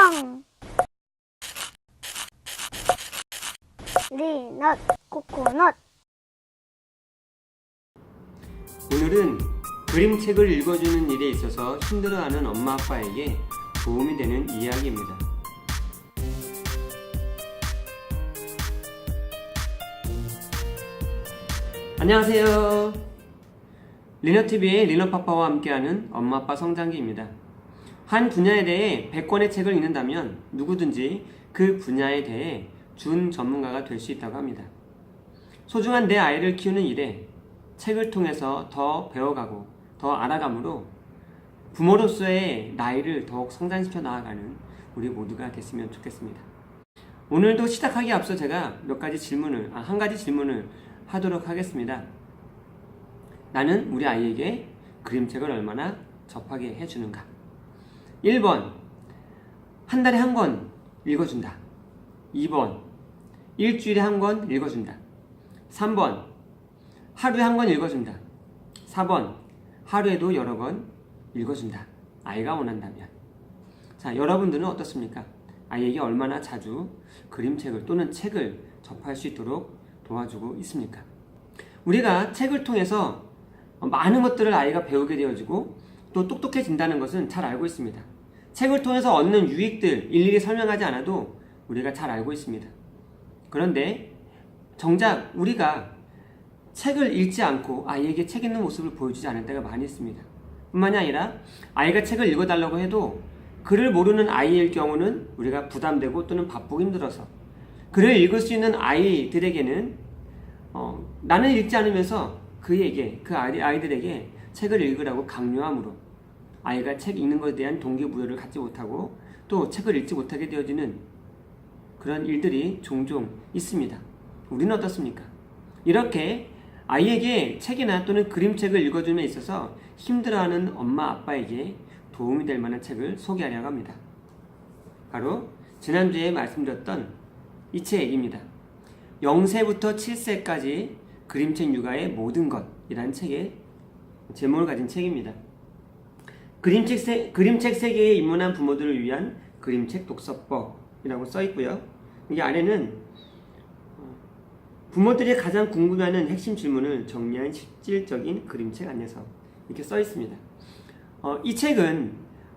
멍! 리넛 코코넛. 오늘은 그림책을 읽어주는 일에 있어서 힘들어하는 엄마 아빠에게 도움이 되는 이야기입니다. 안녕하세요. 리너TV의 리너파파와 함께하는 엄마 아빠 성장기입니다. 한 분야에 대해 100권의 책을 읽는다면 누구든지 그 분야에 대해 준 전문가가 될 수 있다고 합니다. 소중한 내 아이를 키우는 일에 책을 통해서 더 배워가고 더 알아가므로 부모로서의 나이를 더욱 성장시켜 나아가는 우리 모두가 됐으면 좋겠습니다. 오늘도 시작하기 앞서 제가 한 가지 질문을 하도록 하겠습니다. 나는 우리 아이에게 그림책을 얼마나 접하게 해주는가? 1번, 한 달에 한 권 읽어준다. 2번, 일주일에 한 권 읽어준다. 3번, 하루에 한 권 읽어준다. 4번, 하루에도 여러 권 읽어준다. 아이가 원한다면. 자, 여러분들은 어떻습니까? 아이에게 얼마나 자주 그림책을 또는 책을 접할 수 있도록 도와주고 있습니까? 우리가 책을 통해서 많은 것들을 아이가 배우게 되어지고 또 똑똑해진다는 것은 잘 알고 있습니다. 책을 통해서 얻는 유익들 일일이 설명하지 않아도 우리가 잘 알고 있습니다. 그런데 정작 우리가 책을 읽지 않고 아이에게 책 읽는 모습을 보여주지 않을 때가 많이 있습니다. 뿐만이 아니라 아이가 책을 읽어달라고 해도 글을 모르는 아이일 경우는 우리가 부담되고 또는 바쁘고 힘들어서 글을 읽을 수 있는 아이들에게는 나는 읽지 않으면서 그 아이들에게 책을 읽으라고 강요함으로 아이가 책 읽는 것에 대한 동기부여를 갖지 못하고 또 책을 읽지 못하게 되어지는 그런 일들이 종종 있습니다. 우리는 어떻습니까? 이렇게 아이에게 책이나 또는 그림책을 읽어줌에 있어서 힘들어하는 엄마 아빠에게 도움이 될 만한 책을 소개하려고 합니다. 바로 지난주에 말씀드렸던 이 책입니다. 0세부터 7세까지 그림책 육아의 모든 것이라는 책의 제목을 가진 책입니다. 그림책 세계에 입문한 부모들을 위한 그림책 독서법이라고 써 있고요. 이 아래는 부모들이 가장 궁금해하는 핵심 질문을 정리한 실질적인 그림책 안내서 이렇게 써 있습니다. 이 책은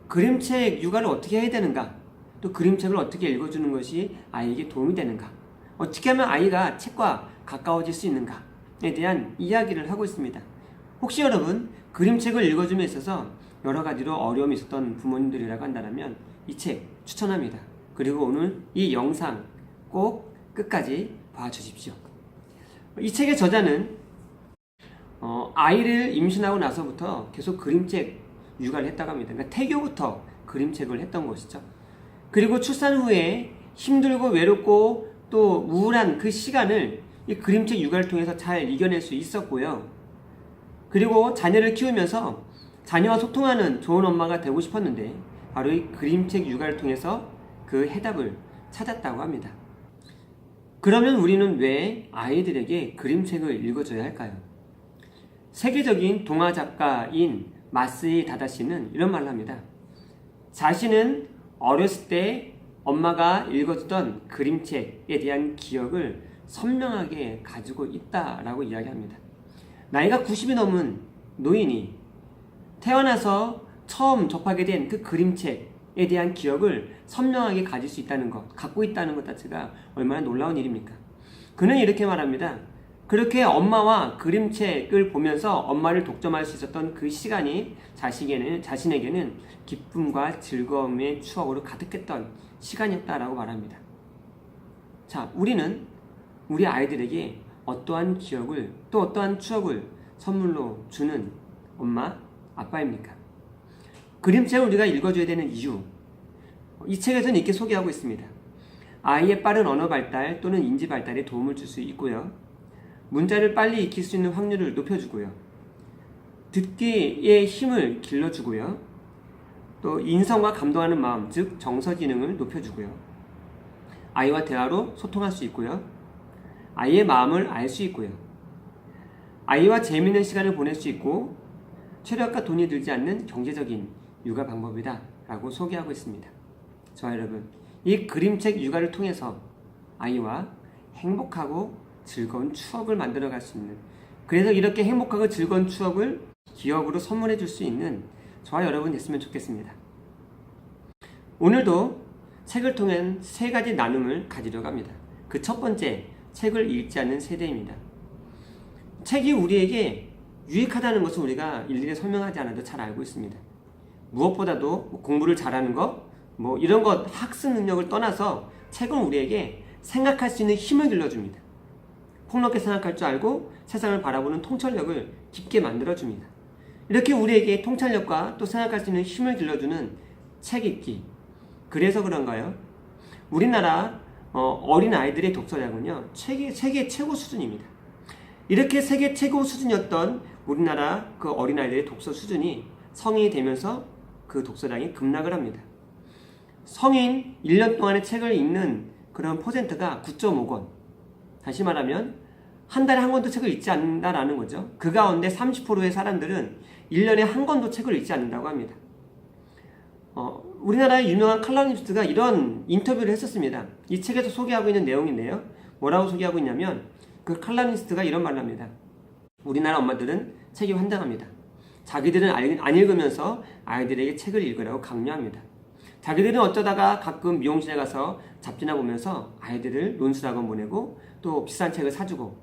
그림책 육아를 어떻게 해야 되는가, 또 그림책을 어떻게 읽어주는 것이 아이에게 도움이 되는가, 어떻게 하면 아이가 책과 가까워질 수 있는가에 대한 이야기를 하고 있습니다. 혹시 여러분 그림책을 읽어줌에 있어서 여러 가지로 어려움이 있었던 부모님들이라고 한다면 이 책 추천합니다. 그리고 오늘 이 영상 꼭 끝까지 봐주십시오. 이 책의 저자는 아이를 임신하고 나서부터 계속 그림책 육아를 했다고 합니다. 그러니까 태교부터 그림책을 했던 것이죠. 그리고 출산 후에 힘들고 외롭고 또 우울한 그 시간을 이 그림책 육아를 통해서 잘 이겨낼 수 있었고요. 그리고 자녀를 키우면서 자녀와 소통하는 좋은 엄마가 되고 싶었는데 바로 이 그림책 육아를 통해서 그 해답을 찾았다고 합니다. 그러면 우리는 왜 아이들에게 그림책을 읽어줘야 할까요? 세계적인 동화 작가인 마스이 다다시는 이런 말을 합니다. 자신은 어렸을 때 엄마가 읽어주던 그림책에 대한 기억을 선명하게 가지고 있다라고 이야기합니다. 나이가 90이 넘은 노인이 태어나서 처음 접하게 된 그 그림책에 대한 기억을 선명하게 가질 수 있다는 것, 갖고 있다는 것 자체가 얼마나 놀라운 일입니까? 그는 이렇게 말합니다. 그렇게 엄마와 그림책을 보면서 엄마를 독점할 수 있었던 그 시간이 자신에게는 기쁨과 즐거움의 추억으로 가득했던 시간이었다라고 말합니다. 자, 우리는 우리 아이들에게 어떠한 기억을 또 어떠한 추억을 선물로 주는 엄마, 아빠입니까? 그림책을 우리가 읽어줘야 되는 이유, 이 책에서는 이렇게 소개하고 있습니다. 아이의 빠른 언어 발달 또는 인지 발달에 도움을 줄 수 있고요. 문자를 빨리 익힐 수 있는 확률을 높여주고요. 듣기의 힘을 길러주고요. 또 인성과 감동하는 마음, 즉 정서 기능을 높여주고요. 아이와 대화로 소통할 수 있고요. 아이의 마음을 알 수 있고요. 아이와 재미있는 시간을 보낼 수 있고 체력과 돈이 들지 않는 경제적인 육아 방법이다 라고 소개하고 있습니다. 저와 여러분, 이 그림책 육아를 통해서 아이와 행복하고 즐거운 추억을 만들어갈 수 있는, 그래서 이렇게 행복하고 즐거운 추억을 기억으로 선물해 줄 수 있는 저와 여러분 됐으면 좋겠습니다. 오늘도 책을 통한 세 가지 나눔을 가지려고 합니다. 그 첫 번째, 책을 읽지 않는 세대입니다. 책이 우리에게 유익하다는 것은 우리가 일일이 설명하지 않아도 잘 알고 있습니다. 무엇보다도 공부를 잘하는 것, 이런 것, 학습 능력을 떠나서 책은 우리에게 생각할 수 있는 힘을 길러줍니다. 폭넓게 생각할 줄 알고 세상을 바라보는 통찰력을 깊게 만들어줍니다. 이렇게 우리에게 통찰력과 또 생각할 수 있는 힘을 길러주는 책 읽기. 그래서 그런가요? 우리나라 어린 아이들의 독서량은요, 세계 최고 수준입니다. 이렇게 세계 최고 수준이었던 우리나라 그 어린 아이들의 독서 수준이 성인이 되면서 그 독서량이 급락을 합니다. 성인 1년 동안의 책을 읽는 그런 퍼센트가 9.5권. 다시 말하면 한 달에 한 권도 책을 읽지 않는다라는 거죠. 그 가운데 30%의 사람들은 1년에 한 권도 책을 읽지 않는다고 합니다. 우리나라의 유명한 칼럼니스트가 이런 인터뷰를 했었습니다. 이 책에서 소개하고 있는 내용인데요. 뭐라고 소개하고 있냐면 그 칼럼니스트가 이런 말을 합니다. 우리나라 엄마들은 책이 환장합니다. 자기들은 안 읽으면서 아이들에게 책을 읽으라고 강요합니다. 자기들은 어쩌다가 가끔 미용실에 가서 잡지나 보면서 아이들을 논술학원 보내고 또 비싼 책을 사주고,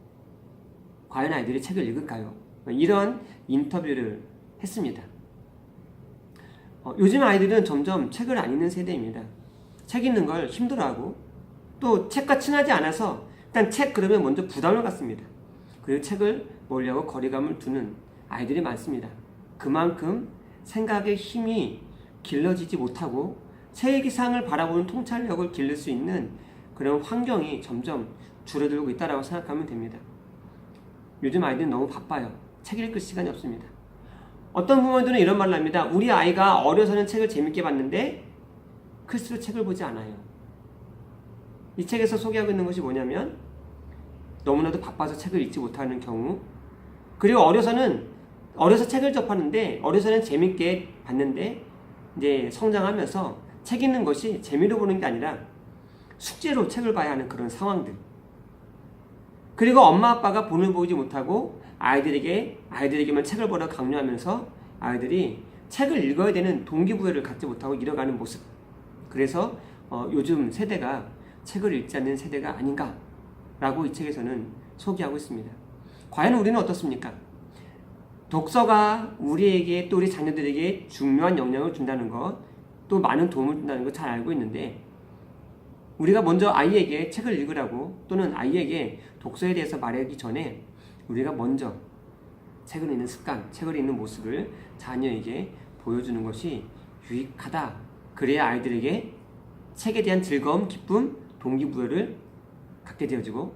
과연 아이들이 책을 읽을까요? 이런 인터뷰를 했습니다. 요즘 아이들은 점점 책을 안 읽는 세대입니다. 책 읽는 걸 힘들어하고 또 책과 친하지 않아서 일단 책 그러면 먼저 부담을 갖습니다. 그리고 책을 보려고 거리감을 두는 아이들이 많습니다. 그만큼 생각의 힘이 길러지지 못하고 세계상을 바라보는 통찰력을 기를 수 있는 그런 환경이 점점 줄어들고 있다고 생각하면 됩니다. 요즘 아이들은 너무 바빠요. 책 읽을 시간이 없습니다. 어떤 부모들은 이런 말을 합니다. 우리 아이가 어려서는 책을 재밌게 봤는데 클수록 책을 보지 않아요. 이 책에서 소개하고 있는 것이 뭐냐면 너무나도 바빠서 책을 읽지 못하는 경우, 그리고 어려서 책을 접하는데 어려서는 재밌게 봤는데 이제 성장하면서 책 읽는 것이 재미로 보는 게 아니라 숙제로 책을 봐야 하는 그런 상황들. 그리고 엄마 아빠가 본을 보이지 못하고 아이들에게만 책을 보라 강요하면서 아이들이 책을 읽어야 되는 동기부여를 갖지 못하고 잃어가는 모습. 그래서 요즘 세대가 책을 읽지 않는 세대가 아닌가라고 이 책에서는 소개하고 있습니다. 과연 우리는 어떻습니까? 독서가 우리에게 또 우리 자녀들에게 중요한 영향을 준다는 것, 또 많은 도움을 준다는 것 잘 알고 있는데, 우리가 먼저 아이에게 책을 읽으라고 또는 아이에게 독서에 대해서 말하기 전에 우리가 먼저 책을 읽는 습관, 책을 읽는 모습을 자녀에게 보여주는 것이 유익하다. 그래야 아이들에게 책에 대한 즐거움, 기쁨, 동기부여를 갖게 되어지고,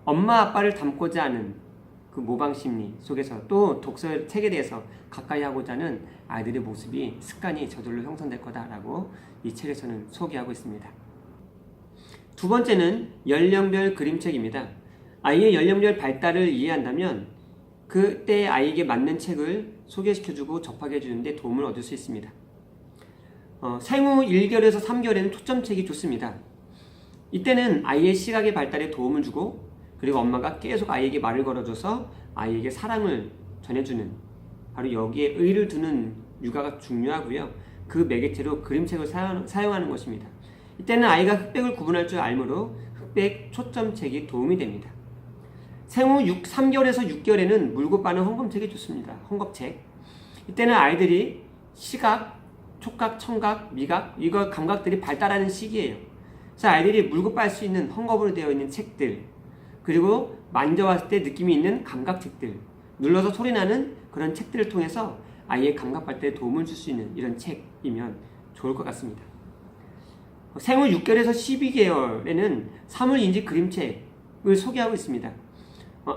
엄마 아빠를 닮고자 하는 그 모방심리 속에서 또 책에 대해서 가까이 하고자 하는 아이들의 모습이, 습관이 저절로 형성될 거다라고 이 책에서는 소개하고 있습니다. 두 번째는 연령별 그림책입니다. 아이의 연령별 발달을 이해한다면 그때 아이에게 맞는 책을 소개시켜주고 접하게 해주는데 도움을 얻을 수 있습니다. 생후 1개월에서 3개월에는 초점책이 좋습니다. 이때는 아이의 시각의 발달에 도움을 주고, 그리고 엄마가 계속 아이에게 말을 걸어줘서 아이에게 사랑을 전해주는, 바로 여기에 의의를 두는 육아가 중요하고요. 그 매개체로 그림책을 사용하는 것입니다. 이때는 아이가 흑백을 구분할 줄 알므로 흑백 초점책이 도움이 됩니다. 생후 3개월에서 6개월에는 물고 빠는 헝겊책이 좋습니다. 헝겊책. 이때는 아이들이 시각, 촉각, 청각, 미각, 이거 감각들이 발달하는 시기예요. 그래서 아이들이 물고 빨 수 있는 헝겊으로 되어 있는 책들, 그리고 만져봤을 때 느낌이 있는 감각책들, 눌러서 소리나는 그런 책들을 통해서 아이의 감각 발달에 도움을 줄 수 있는 이런 책이면 좋을 것 같습니다. 생후 6개월에서 12개월에는 사물인지 그림책을 소개하고 있습니다.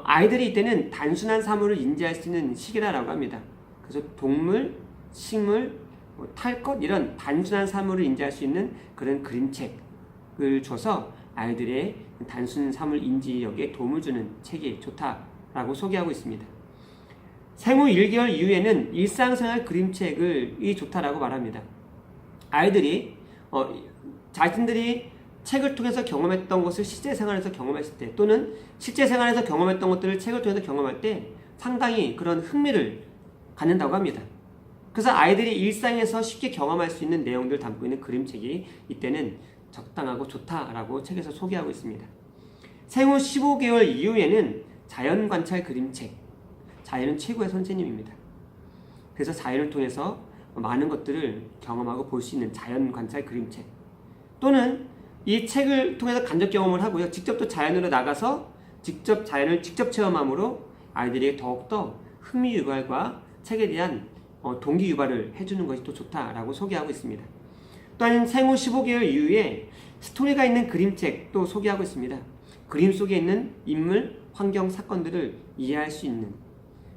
아이들이 이때는 단순한 사물을 인지할 수 있는 시기라고 합니다. 그래서 동물, 식물, 탈 것, 이런 단순한 사물을 인지할 수 있는 그런 그림책을 줘서 아이들의 단순 사물 인지력에 도움을 주는 책이 좋다라고 소개하고 있습니다. 생후 1개월 이후에는 일상생활 그림책이 좋다라고 말합니다. 아이들이 자신들이 책을 통해서 경험했던 것을 실제 생활에서 경험했을 때, 또는 실제 생활에서 경험했던 것들을 책을 통해서 경험할 때 상당히 그런 흥미를 갖는다고 합니다. 그래서 아이들이 일상에서 쉽게 경험할 수 있는 내용들을 담고 있는 그림책이 이때는 적당하고 좋다라고 책에서 소개하고 있습니다. 생후 15개월 이후에는 자연관찰 그림책. 자연은 최고의 선생님입니다. 그래서 자연을 통해서 많은 것들을 경험하고 볼 수 있는 자연관찰 그림책, 또는 이 책을 통해서 간접 경험을 하고요, 직접 또 자연으로 나가서 직접 자연을 직접 체험함으로 아이들에게 더욱더 흥미 유발과 책에 대한 동기 유발을 해주는 것이 또 좋다라고 소개하고 있습니다. 또한 생후 15개월 이후에 스토리가 있는 그림책도 소개하고 있습니다. 그림 속에 있는 인물, 환경, 사건들을 이해할 수 있는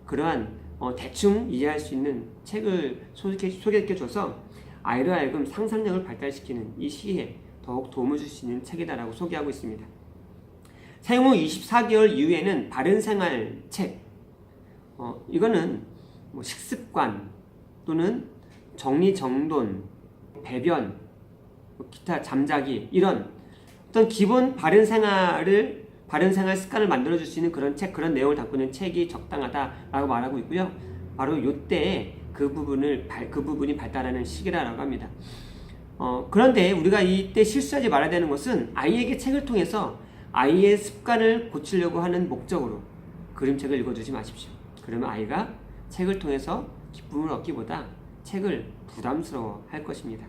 그러한 대충 이해할 수 있는 책을 소개시켜줘서 아이를 하여금 상상력을 발달시키는 이 시기에 더욱 도움을 줄 수 있는 책이다라고 소개하고 있습니다. 생후 24개월 이후에는 바른생활 책, 이거는 식습관 또는 정리정돈, 배변, 기타 잠자기, 이런 어떤 기본 바른생활 습관을 만들어줄 수 있는 그런 책, 그런 내용을 담고 있는 책이 적당하다라고 말하고 있고요. 바로 이때에 그 부분이 발달하는 시기라고 합니다. 그런데 우리가 이때 실수하지 말아야 되는 것은 아이에게 책을 통해서 아이의 습관을 고치려고 하는 목적으로 그림책을 읽어주지 마십시오. 그러면 아이가 책을 통해서 기쁨을 얻기보다 책을 부담스러워 할 것입니다.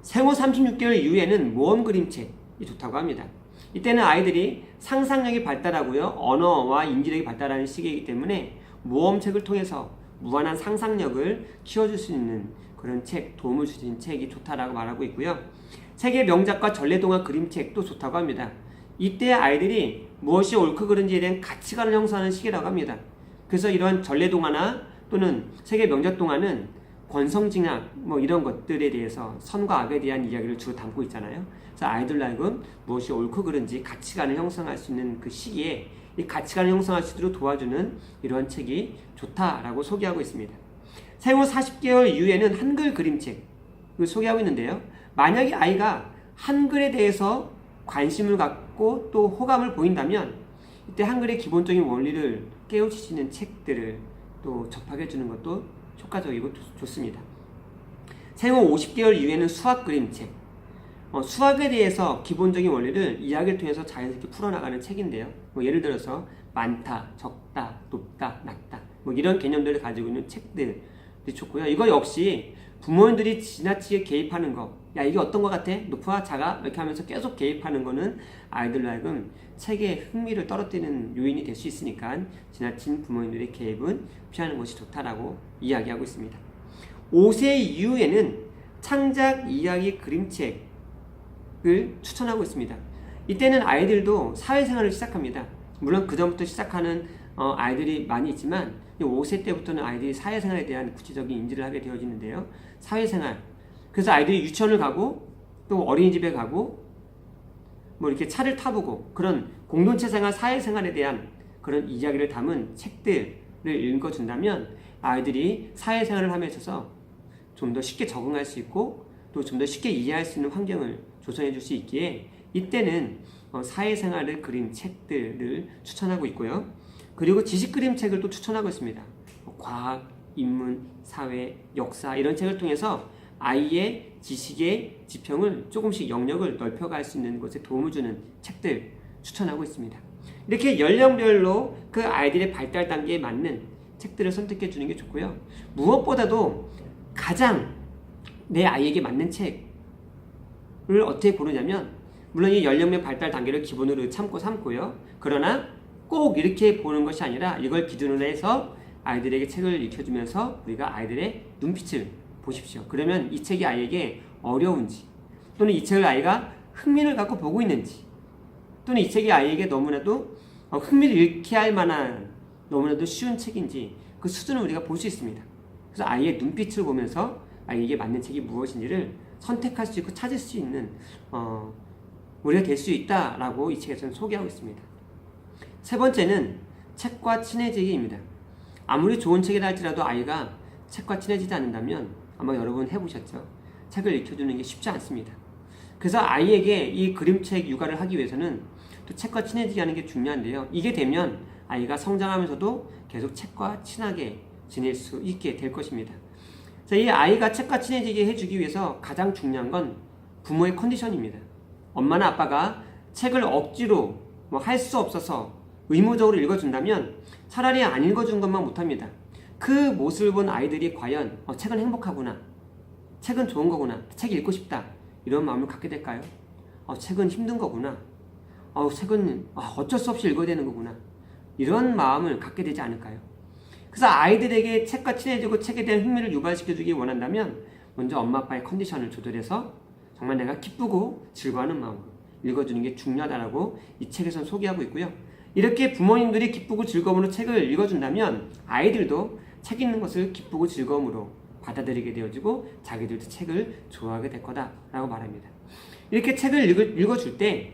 생후 36개월 이후에는 모험 그림책이 좋다고 합니다. 이때는 아이들이 상상력이 발달하고요, 언어와 인지력이 발달하는 시기이기 때문에 모험책을 통해서 무한한 상상력을 키워줄 수 있는 그런 책, 도움을 주신 책이 좋다라고 말하고 있고요. 세계 명작과 전래동화 그림책도 좋다고 합니다. 이때 아이들이 무엇이 옳고 그른지에 대한 가치관을 형성하는 시기라고 합니다. 그래서 이런 전래동화나 또는 세계 명작 동화는 권성징악 이런 것들에 대해서 선과 악에 대한 이야기를 주로 담고 있잖아요. 그래서 아이들 하여금 무엇이 옳고 그른지 가치관을 형성할 수 있는 그 시기에 이 가치관을 형성할 수 있도록 도와주는 이러한 책이 좋다라고 소개하고 있습니다. 생후 40개월 이후에는 한글 그림책을 소개하고 있는데요. 만약에 아이가 한글에 대해서 관심을 갖고 또 호감을 보인다면 이때 한글의 기본적인 원리를 깨우칠 수 있는 책들을 또 접하게 해주는 것도 효과적이고 좋습니다. 생후 50개월 이후에는 수학 그림책, 수학에 대해서 기본적이 원리를 이야기를 통해서 자연스럽게 풀어나가는 책인데요. 예를 들어서 많다, 적다, 높다, 낮다 이런 개념들을 가지고 있는 책들이 좋고요. 이거 역시 부모님들이 지나치게 개입하는 거, 야 이게 어떤 것 같아? 높아? 작아? 이렇게 하면서 계속 개입하는 거는 아이들로 하여금 책에 흥미를 떨어뜨리는 요인이 될 수 있으니까 지나친 부모님들의 개입은 피하는 것이 좋다라고 이야기하고 있습니다. 5세 이후에는 창작 이야기 그림책을 추천하고 있습니다. 이때는 아이들도 사회생활을 시작합니다. 물론 그 전부터 시작하는 아이들이 많이 있지만 5세 때부터는 아이들이 사회생활에 대한 구체적인 인지를 하게 되어지는데요. 사회생활, 그래서 아이들이 유치원을 가고 또 어린이집에 가고 이렇게 차를 타보고 그런 공동체 생활, 사회생활에 대한 그런 이야기를 담은 책들을 읽어준다면 아이들이 사회생활을 함에 있어서 좀 더 쉽게 적응할 수 있고 또 좀 더 쉽게 이해할 수 있는 환경을 조성해 줄 수 있기에 이때는 사회생활을 그린 책들을 추천하고 있고요. 그리고 지식 그림책을 또 추천하고 있습니다. 과학, 인문, 사회, 역사 이런 책을 통해서 아이의 지식의 지평을 조금씩 영역을 넓혀갈 수 있는 것에 도움을 주는 책들 추천하고 있습니다. 이렇게 연령별로 그 아이들의 발달 단계에 맞는 책들을 선택해 주는 게 좋고요. 무엇보다도 가장 내 아이에게 맞는 책을 어떻게 고르냐면, 물론 이 연령별 발달 단계를 기본으로 삼고요. 그러나 꼭 이렇게 보는 것이 아니라 이걸 기준으로 해서 아이들에게 책을 읽혀주면서 우리가 아이들의 눈빛을 보십시오. 그러면 이 책이 아이에게 어려운지, 또는 이 책을 아이가 흥미를 갖고 보고 있는지, 또는 이 책이 아이에게 너무나도 흥미를 잃게 할 만한 너무나도 쉬운 책인지 그 수준을 우리가 볼 수 있습니다. 그래서 아이의 눈빛을 보면서 아이에게 맞는 책이 무엇인지를 선택할 수 있고 찾을 수 있는 우리가 될 수 있다라고 이 책에서는 소개하고 있습니다. 세 번째는 책과 친해지기입니다. 아무리 좋은 책이라 할지라도 아이가 책과 친해지지 않는다면 아마 여러분 해보셨죠? 책을 읽혀주는 게 쉽지 않습니다. 그래서 아이에게 이 그림책 육아를 하기 위해서는 또 책과 친해지게 하는 게 중요한데요. 이게 되면 아이가 성장하면서도 계속 책과 친하게 지낼 수 있게 될 것입니다. 자, 이 아이가 책과 친해지게 해주기 위해서 가장 중요한 건 부모의 컨디션입니다. 엄마나 아빠가 책을 억지로 할 수 없어서 의무적으로 읽어준다면 차라리 안 읽어준 것만 못합니다. 그 모습을 본 아이들이 과연 책은 행복하구나, 책은 좋은 거구나, 책 읽고 싶다 이런 마음을 갖게 될까요? 책은 힘든 거구나, 책은 어쩔 수 없이 읽어야 되는 거구나 이런 마음을 갖게 되지 않을까요? 그래서 아이들에게 책과 친해지고 책에 대한 흥미를 유발시켜주기 원한다면 먼저 엄마 아빠의 컨디션을 조절해서 정말 내가 기쁘고 즐거워하는 마음으로 읽어주는 게 중요하다고 이 책에서는 소개하고 있고요. 이렇게 부모님들이 기쁘고 즐거움으로 책을 읽어준다면 아이들도 책 읽는 것을 기쁘고 즐거움으로 받아들이게 되어지고 자기들도 책을 좋아하게 될 거다라고 말합니다. 이렇게 책을 읽어줄 때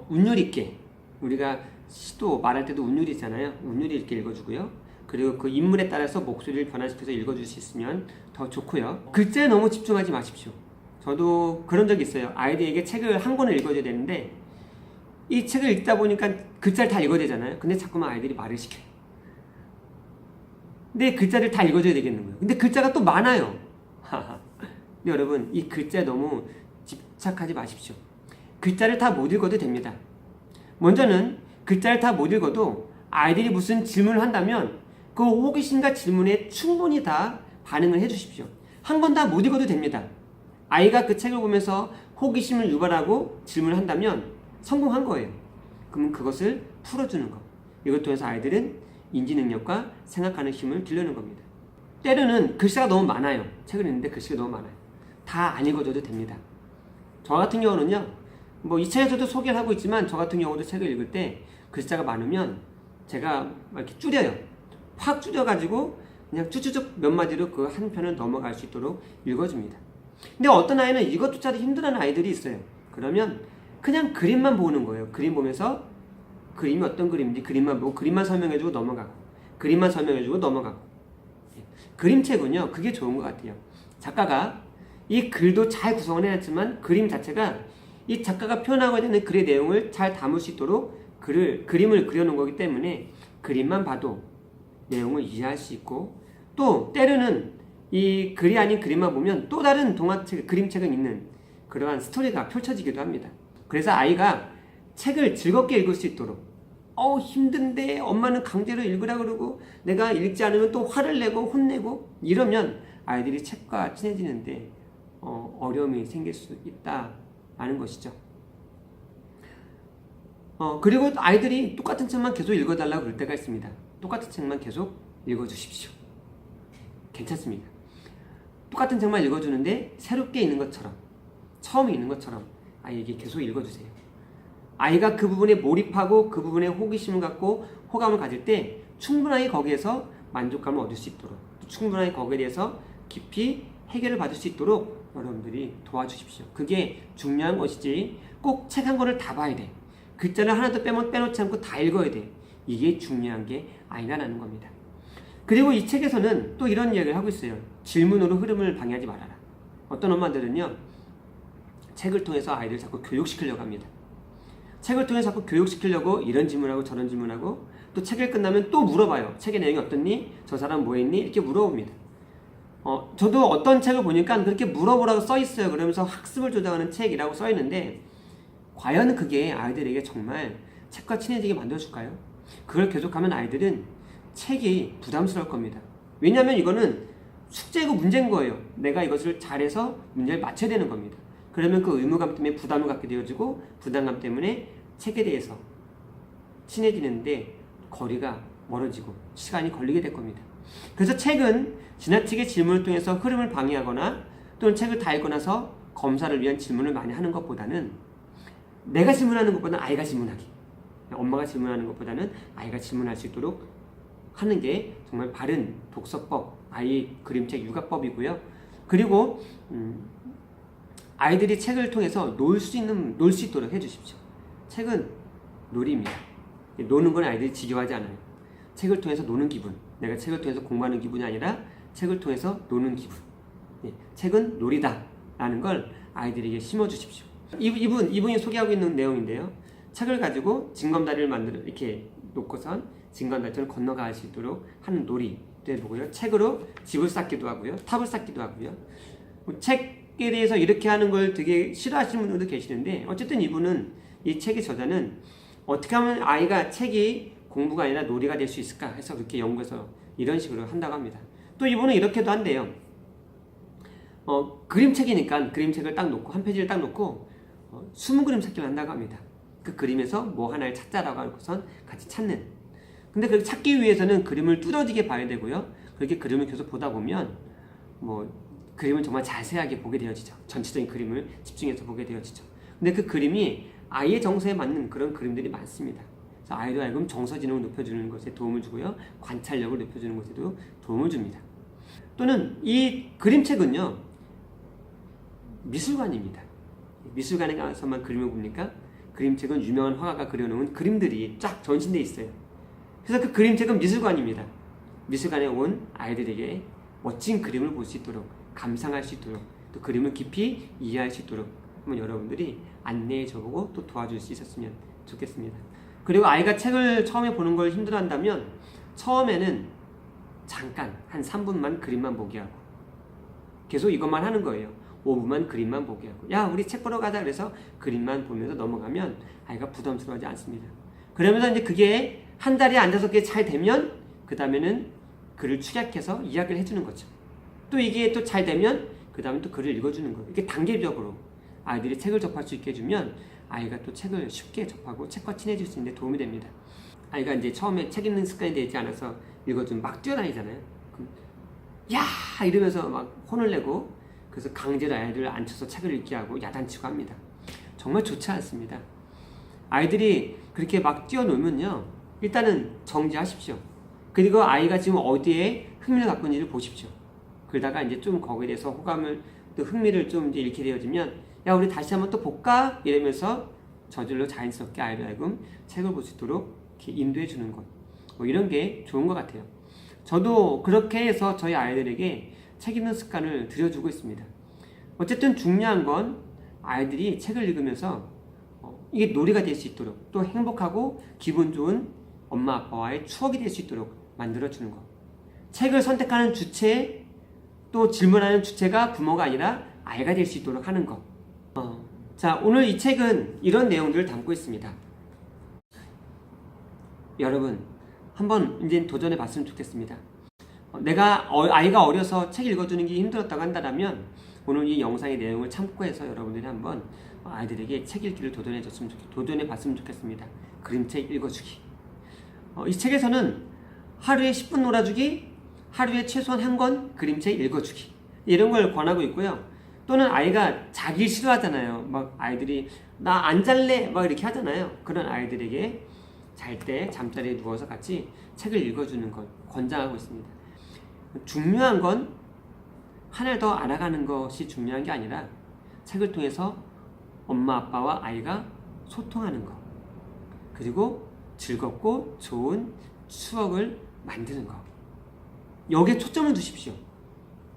운율 있게, 우리가 시도 말할 때도 운율이 있잖아요. 운율이 있게 읽어주고요. 그리고 그 인물에 따라서 목소리를 변화시켜서 읽어줄 수 있으면 더 좋고요. 글자에 너무 집중하지 마십시오. 저도 그런 적이 있어요. 아이들에게 책을 한 권을 읽어줘야 되는데 이 책을 읽다 보니까 글자를 다 읽어야 되잖아요. 근데 자꾸만 아이들이 말을 시켜요. 근데 글자를 다 읽어줘야 되겠는 거예요. 근데 글자가 또 많아요. 근데 여러분, 이 글자에 너무 집착하지 마십시오. 글자를 다 못 읽어도 됩니다. 먼저는 글자를 다 못 읽어도 아이들이 무슨 질문을 한다면 그 호기심과 질문에 충분히 다 반응을 해주십시오. 한 권 다 못 읽어도 됩니다. 아이가 그 책을 보면서 호기심을 유발하고 질문을 한다면 성공한 거예요. 그러면 그것을 풀어주는 것. 이걸 통해서 아이들은 인지능력과 생각하는 힘을 길러는 겁니다. 때로는 글씨가 너무 많아요. 책을 읽는데 글씨가 너무 많아요. 다 안 읽어줘도 됩니다. 저 같은 경우는요, 이 책에서도 소개를 하고 있지만 저 같은 경우도 책을 읽을 때 글자가 많으면 제가 이렇게 줄여요. 확 줄여가지고 그냥 쭈쭈쭈 몇 마디로 그 한 편을 넘어갈 수 있도록 읽어줍니다. 근데 어떤 아이는 이것조차도 힘들어하는 아이들이 있어요. 그러면 그냥 그림만 보는 거예요. 그림 보면서 그림이 어떤 그림인지 그림만 보고 그림만 설명해주고 넘어가고 그림만 설명해주고 넘어가고. 그림책은요, 그게 좋은 것 같아요. 작가가 이 글도 잘 구성을 해놨지만 그림 자체가 이 작가가 표현하고 있는 글의 내용을 잘 담을 수 있도록 그림을 그려놓은 거기 때문에 그림만 봐도 내용을 이해할 수 있고, 또 때로는 이 글이 아닌 그림만 보면 또 다른 동화책, 그림책은 있는 그러한 스토리가 펼쳐지기도 합니다. 그래서 아이가 책을 즐겁게 읽을 수 있도록 힘든데 엄마는 강제로 읽으라 그러고 내가 읽지 않으면 또 화를 내고 혼내고 이러면 아이들이 책과 친해지는데 어려움이 생길 수 있다라는 것이죠. 그리고 아이들이 똑같은 책만 계속 읽어달라고 그럴 때가 있습니다. 똑같은 책만 계속 읽어주십시오. 괜찮습니다. 똑같은 책만 읽어주는데 새롭게 있는 것처럼, 처음 읽는 것처럼 아이에게 계속 읽어주세요. 아이가 그 부분에 몰입하고 그 부분에 호기심을 갖고 호감을 가질 때 충분하게 거기에서 만족감을 얻을 수 있도록, 충분하게 거기에 대해서 깊이 해결을 받을 수 있도록 여러분들이 도와주십시오. 그게 중요한 것이지 꼭 책 한 권을 다 봐야 돼, 글자를 하나도 빼놓지 않고 다 읽어야 돼, 이게 중요한 게 아니라는 겁니다. 그리고 이 책에서는 또 이런 이야기를 하고 있어요. 질문으로 흐름을 방해하지 말아라. 어떤 엄마들은요, 책을 통해서 아이들을 자꾸 교육시키려고 합니다. 책을 통해서 자꾸 교육시키려고 이런 질문하고 저런 질문하고, 또 책을 끝나면 또 물어봐요. 책의 내용이 어떻니? 저 사람 뭐 했니? 이렇게 물어봅니다. 저도 어떤 책을 보니까 그렇게 물어보라고 써 있어요. 그러면서 학습을 조장하는 책이라고 써 있는데 과연 그게 아이들에게 정말 책과 친해지게 만들어줄까요? 그걸 계속하면 아이들은 책이 부담스러울 겁니다. 왜냐하면 이거는 숙제고 문제인 거예요. 내가 이것을 잘해서 문제를 맞춰야 되는 겁니다. 그러면 그 의무감 때문에 부담을 갖게 되어지고 부담감 때문에 책에 대해서 친해지는데 거리가 멀어지고 시간이 걸리게 될 겁니다. 그래서 책은 지나치게 질문을 통해서 흐름을 방해하거나 또는 책을 다 읽고 나서 검사를 위한 질문을 많이 하는 것보다는 내가 질문하는 것보다는 아이가 질문하기, 엄마가 질문하는 것보다는 아이가 질문할 수 있도록 하는 게 정말 바른 독서법, 아이 그림책 육아법이고요. 그리고 아이들이 책을 통해서 놀 수 있도록 해주십시오. 책은 놀이입니다. 노는 건 아이들이 지겨워하지 않아요. 책을 통해서 노는 기분, 내가 책을 통해서 공부하는 기분이 아니라 책을 통해서 노는 기분. 책은 놀이다 라는 걸 아이들에게 심어주십시오. 이분이 소개하고 있는 내용인데요. 책을 가지고 징검다리를 만들어 이렇게 놓고선 징검다리를 건너갈 수 있도록 하는 놀이도 해보고요. 책으로 집을 쌓기도 하고요. 탑을 쌓기도 하고요. 책에 대해서 이렇게 하는 걸 되게 싫어하시는 분들도 계시는데, 어쨌든 이분은, 이 책의 저자는 어떻게 하면 아이가 책이 공부가 아니라 놀이가 될 수 있을까 해서 그렇게 연구해서 이런 식으로 한다고 합니다. 또 이분은 이렇게도 한대요. 그림책이니까 그림책을 딱 놓고 한 페이지를 딱 놓고 숨은 그림 찾기를 한다고 합니다. 그 그림에서 뭐 하나를 찾자라고 하고선 같이 찾는. 근데 그 찾기 위해서는 그림을 뚜렷하게 봐야 되고요. 그렇게 그림을 계속 보다 보면 그림을 정말 자세하게 보게 되어지죠. 전체적인 그림을 집중해서 보게 되어지죠. 근데 그 그림이 아이의 정서에 맞는 그런 그림들이 많습니다. 그래서 아이도 알고 정서 지능을 높여주는 것에 도움을 주고요. 관찰력을 높여주는 것에도 도움을 줍니다. 또는 이 그림책은요, 미술관입니다. 미술관에 가서만 그림을 봅니까? 그림책은 유명한 화가가 그려놓은 그림들이 쫙 전시되어 있어요. 그래서 그 그림책은 미술관입니다. 미술관에 온 아이들에게 멋진 그림을 볼 수 있도록, 감상할 수 있도록, 또 그림을 깊이 이해할 수 있도록 한번 여러분들이 안내해 줘보고 또 도와줄 수 있었으면 좋겠습니다. 그리고 아이가 책을 처음에 보는 걸 힘들어한다면 처음에는 잠깐 한 3분만 그림만 보게 하고 계속 이것만 하는 거예요. 5분만 그림만 보게 하고, 야 우리 책 보러 가자 그래서 그림만 보면서 넘어가면 아이가 부담스러워하지 않습니다. 그러면서 이제 그게 한 자리에 앉아서 그게 잘 되면 그 다음에는 글을 축약해서 이야기를 해주는 거죠. 또 이게 또 잘 되면 그 다음에 또 글을 읽어주는 거예요. 이게 단계적으로 아이들이 책을 접할 수 있게 해주면 아이가 또 책을 쉽게 접하고 책과 친해질 수 있는 데 도움이 됩니다. 아이가 이제 처음에 책 읽는 습관이 되지 않아서 읽어주면 막 뛰어다니잖아요. 그럼 야 이러면서 막 혼을 내고, 그래서 강제로 아이들을 앉혀서 책을 읽게 하고 야단치고 합니다. 정말 좋지 않습니다. 아이들이 그렇게 막 뛰어놀면요, 일단은 정지하십시오. 그리고 아이가 지금 어디에 흥미를 갖고 있는지를 보십시오. 그러다가 이제 좀 거기에 대해서 호감을, 또 흥미를 좀 이제 잃게 되어지면, 야 우리 다시 한번 또 볼까? 이러면서 저절로 자연스럽게 아이를 하여금 책을 볼 수 있도록 이렇게 인도해 주는 것, 이런 게 좋은 것 같아요. 저도 그렇게 해서 저희 아이들에게 책 읽는 습관을 들여주고 있습니다. 어쨌든 중요한 건 아이들이 책을 읽으면서 이게 놀이가 될 수 있도록, 또 행복하고 기분 좋은 엄마 아빠와의 추억이 될 수 있도록 만들어주는 것. 책을 선택하는 주체, 또 질문하는 주체가 부모가 아니라 아이가 될 수 있도록 하는 것. 자, 오늘 이 책은 이런 내용들을 담고 있습니다. 여러분 한번 이제 도전해 봤으면 좋겠습니다. 내가 아이가 어려서 책 읽어주는 게 힘들었다고 한다면 오늘 이 영상의 내용을 참고해서 여러분들이 한번 아이들에게 책 읽기를 도전해 봤으면 좋겠습니다. 그림책 읽어주기. 이 책에서는 하루에 10분 놀아주기, 하루에 최소한 한 권 그림책 읽어주기, 이런 걸 권하고 있고요. 또는 아이가 자기 싫어하잖아요. 막 아이들이 나 안 잘래 막 이렇게 하잖아요. 그런 아이들에게 잘 때 잠자리에 누워서 같이 책을 읽어주는 걸 권장하고 있습니다. 중요한 건 하나를 더 알아가는 것이 중요한 게 아니라 책을 통해서 엄마 아빠와 아이가 소통하는 것, 그리고 즐겁고 좋은 추억을 만드는 것, 여기에 초점을 두십시오.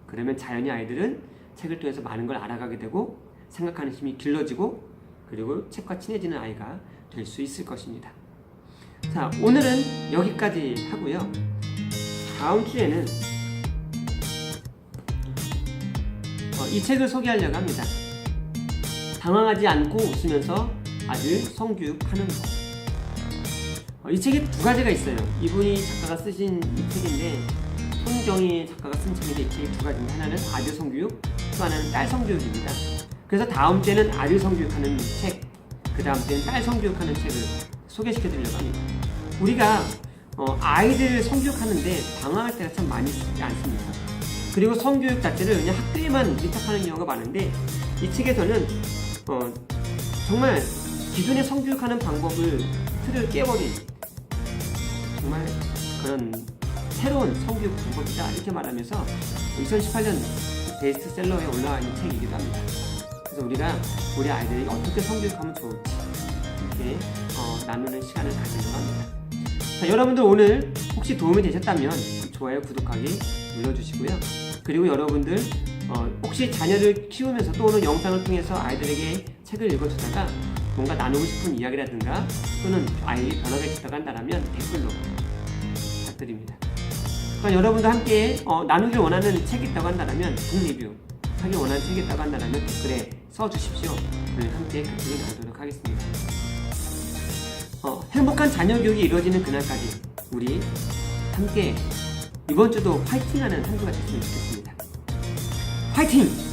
그러면 자연히 아이들은 책을 통해서 많은 걸 알아가게 되고 생각하는 힘이 길러지고, 그리고 책과 친해지는 아이가 될 수 있을 것입니다. 자, 오늘은 여기까지 하고요. 다음 주에는 이 책을 소개하려고 합니다. 당황하지 않고 웃으면서 아들 성교육하는 것. 이 책이 두 가지가 있어요. 이분이 작가가 쓰신 이 책인데, 손경희 작가가 쓴 책인데, 이 책이 두 가지인데, 하나는 아들 성교육, 또 하나는 딸 성교육입니다. 그래서 다음 주에는 아들 성교육하는 책, 그 다음 주에는 딸 성교육하는 책을 소개시켜 드리려고 합니다. 우리가 아이들 성교육하는데 당황할 때가 참 많이 있지 않습니까? 그리고 성교육 자체를 그냥 학교에만 밀착하는 경우가 많은데, 이 책에서는 정말 기존의 성교육하는 방법을 틀을 깨버린 정말 그런 새로운 성교육 방법이다, 이렇게 말하면서 2018년 베스트셀러에 올라와 있는 책이기도 합니다. 그래서 우리가 우리 아이들에게 어떻게 성교육하면 좋을지 이렇게 나누는 시간을 가지려고 합니다. 자, 여러분들 오늘 혹시 도움이 되셨다면 좋아요, 구독하기 눌러주시고요. 그리고 여러분들 혹시 자녀를 키우면서 또는 영상을 통해서 아이들에게 책을 읽어주다가 뭔가 나누고 싶은 이야기라든가 또는 아이의 변화가 있다고 한다면 댓글로 부탁드립니다. 그러니까 여러분도 함께 나누길 원하는 책이 있다고 한다면 북 리뷰 하길 원하는 책이 있다고 한다면 댓글에 써주십시오. 오늘 함께 그 책을 나누도록 하겠습니다. 행복한 자녀 교육이 이루어지는 그날까지 우리 함께 이번 주도 파이팅하는 한 주가 됐으면 좋겠습니다. 파이팅!